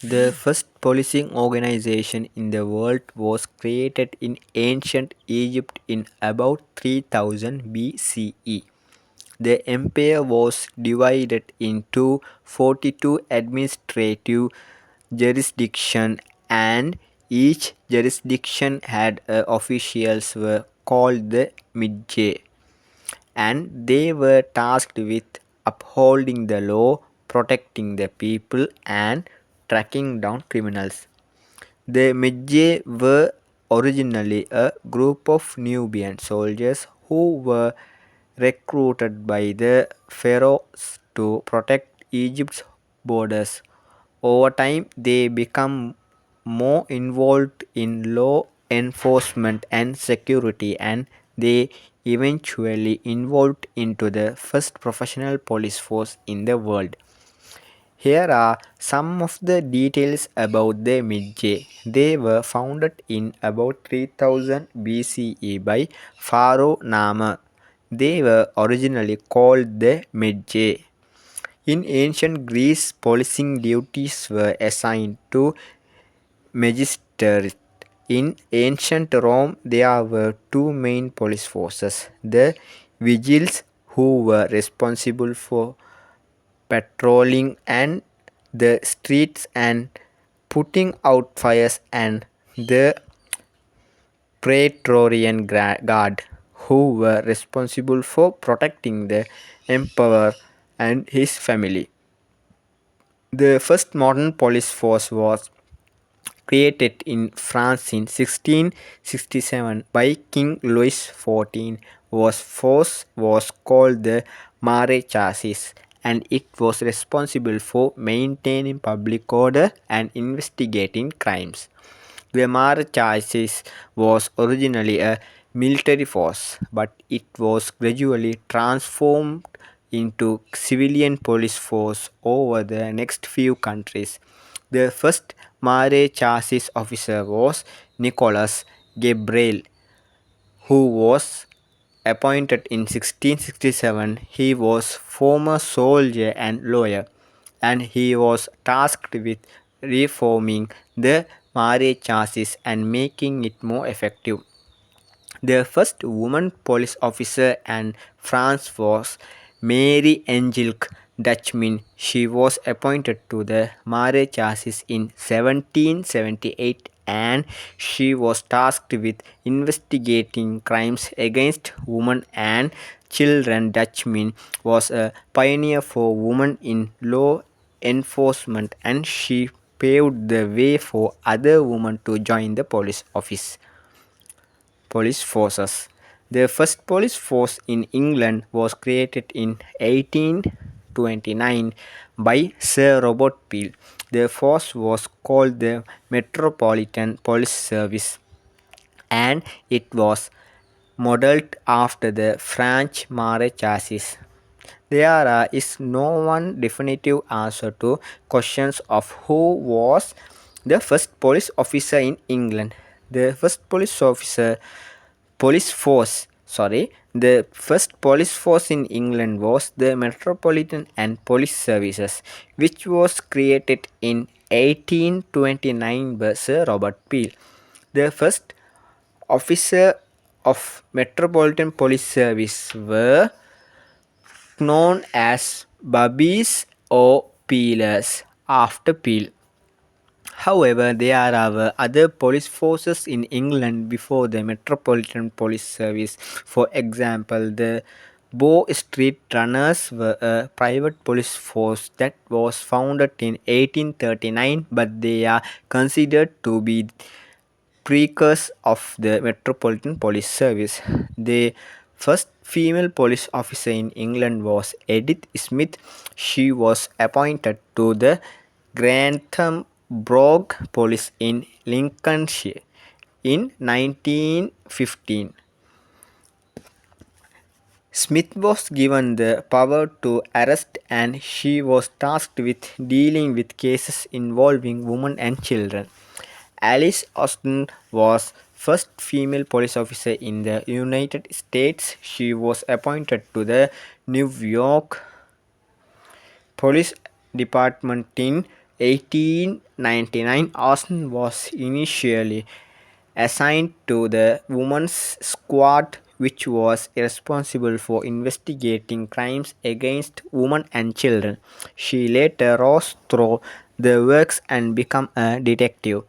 The first policing organization in the world was created in ancient Egypt in about 3000 BCE. The empire was divided into 42 administrative jurisdictions, and each jurisdiction had officials were called the Midge, and they were tasked with upholding the law, protecting the people, and tracking down criminals. The Medjay were originally a group of Nubian soldiers who were recruited by the pharaohs to protect Egypt's borders. Over time, they become more involved in law enforcement and security, and they eventually evolved into the first professional police force in the world. Here are some of the details about the Midjay. They were founded in about 3000 BCE by Pharaoh Nama. They were originally called the Midjay. In ancient Greece, policing duties were assigned to magistrates. In ancient Rome, there were two main police forces: the vigiles, who were responsible for patrolling and the streets and putting out fires, and the Praetorian Guard, who were responsible for protecting the emperor and his family. The first modern police force was created in France in 1667 by King Louis XIV. Force was called the Maréchaussées, and it was responsible for maintaining public order and investigating crimes. The Maréchaussées was originally a military force, but it was gradually transformed into civilian police force over the next few countries. The first Maréchaussées officer was Nicolas Gabriel, who was appointed in 1667. He was former soldier and lawyer, and he was tasked with reforming the Maréchaussées and making it more effective. The first woman police officer in France was Mary Angelique Dutchmin. She was appointed to the Maréchaussées in 1778, and she was tasked with investigating crimes against women and children. Dutchmin was a pioneer for women in law enforcement, and she paved the way for other women to join the police forces. The first police force in England was created in 1829 by Sir Robert Peel. The force was called the Metropolitan Police Service, and it was modeled after the French Maréchaussées. There is no one definitive answer to questions of who was the first police officer in England. The first the first police force in England was the Metropolitan and Police Services, which was created in 1829 by Sir Robert Peel. The first officer of Metropolitan Police Service were known as Bubbies or Peelers after Peel. However, there are other police forces in England before the Metropolitan Police Service. For example, the Bow Street Runners were a private police force that was founded in 1839, but they are considered to be precursors of the Metropolitan Police Service. The first female police officer in England was Edith Smith. She was appointed to the Grantham Brogue Police in Lincolnshire in 1915. Smith was given the power to arrest, and she was tasked with dealing with cases involving women and children. Alice Austin was first female police officer in the United States. She was appointed to the New York Police Department in 1899, Austin was initially assigned to the Women's Squad, which was responsible for investigating crimes against women and children. She later rose through the works and became a detective.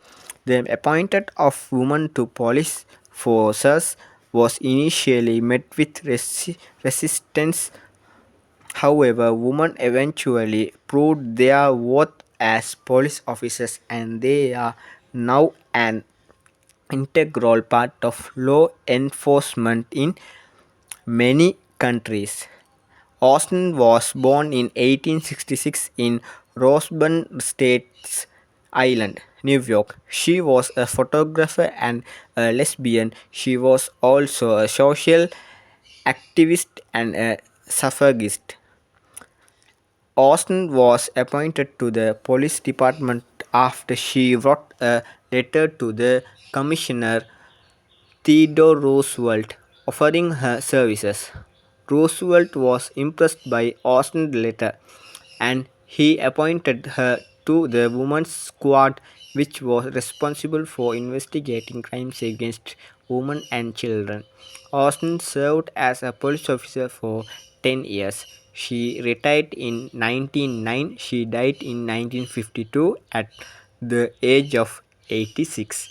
The appointment of women to police forces was initially met with resistance. However, women eventually proved their worth as police officers, and they are now an integral part of law enforcement in many countries. Austin was born in 1866 in Roseburn States Island, New York. She was a photographer and a lesbian. She was also a social activist and a suffragist. Austin was appointed to the police department after she wrote a letter to the commissioner Theodore Roosevelt, offering her services. Roosevelt was impressed by Austin's letter, and he appointed her to the Women's Squad, which was responsible for investigating crimes against women and children. Austin served as a police officer for 10 years. She retired in 1909. She died in 1952 at the age of 86.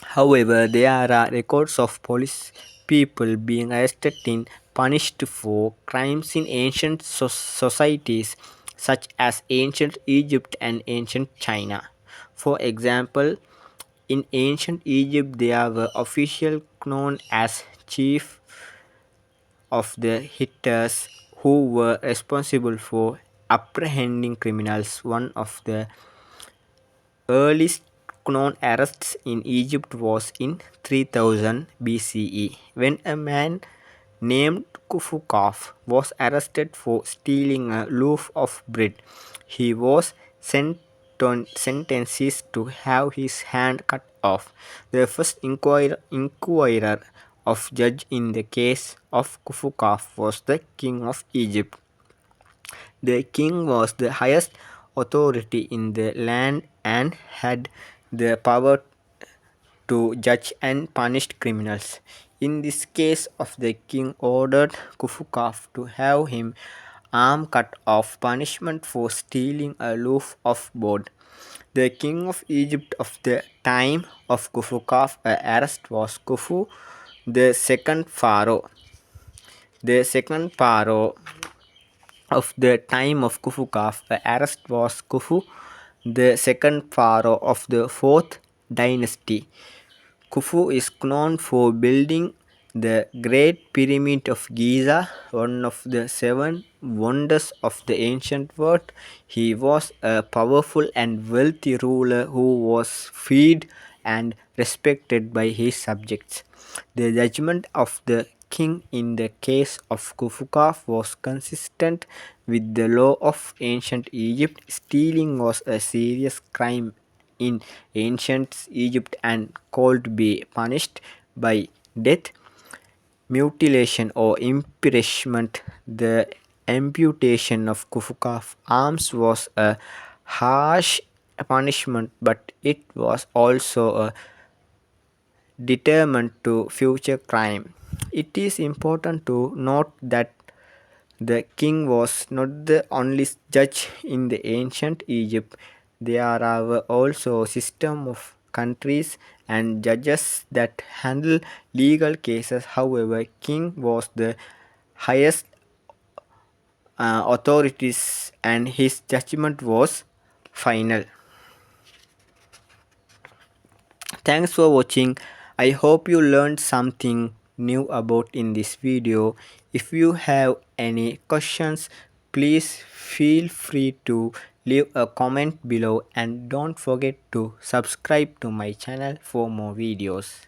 However, there are records of police people being arrested and punished for crimes in ancient societies such as ancient Egypt and ancient China. For example, in ancient Egypt there were officials known as chief of the hitters who were responsible for apprehending criminals. One of the earliest known arrests in Egypt was in 3000 BCE, when a man named Kufukaf was arrested for stealing a loaf of bread. He was sentenced to have his hand cut off. The first inquirer of judge in the case of Kufukaf was the king of Egypt. The king was the highest authority in the land and had the power to judge and punish criminals. In this case of the king ordered Kufukaf to have him arm cut off, punishment for stealing a loaf of bread. The king of Egypt of the time of Kufukaf's arrest was Khufu, the second pharaoh. The second pharaoh of the time of Kufukaf, the arrest was Khufu, the second pharaoh of the 4th dynasty. Khufu is known for building the Great Pyramid of Giza, one of the 7 wonders of the ancient world. He was a powerful and wealthy ruler who was feared and respected by his subjects. The judgment of the king in the case of Khufukaf was consistent with the law of ancient Egypt. Stealing was a serious crime in ancient Egypt and could be punished by death, mutilation, or imprisonment. The amputation of Khufukaf's arms was a harsh punishment, but it was also a determined to future crime. It is important to note that the king was not the only judge in the ancient Egypt. There are also system of countries and judges that handle legal cases. However, king was the highest authorities and his judgment was final. Thanks for watching. I hope you learned something new about in this video. If you have any questions, please feel free to leave a comment below and don't forget to subscribe to my channel for more videos.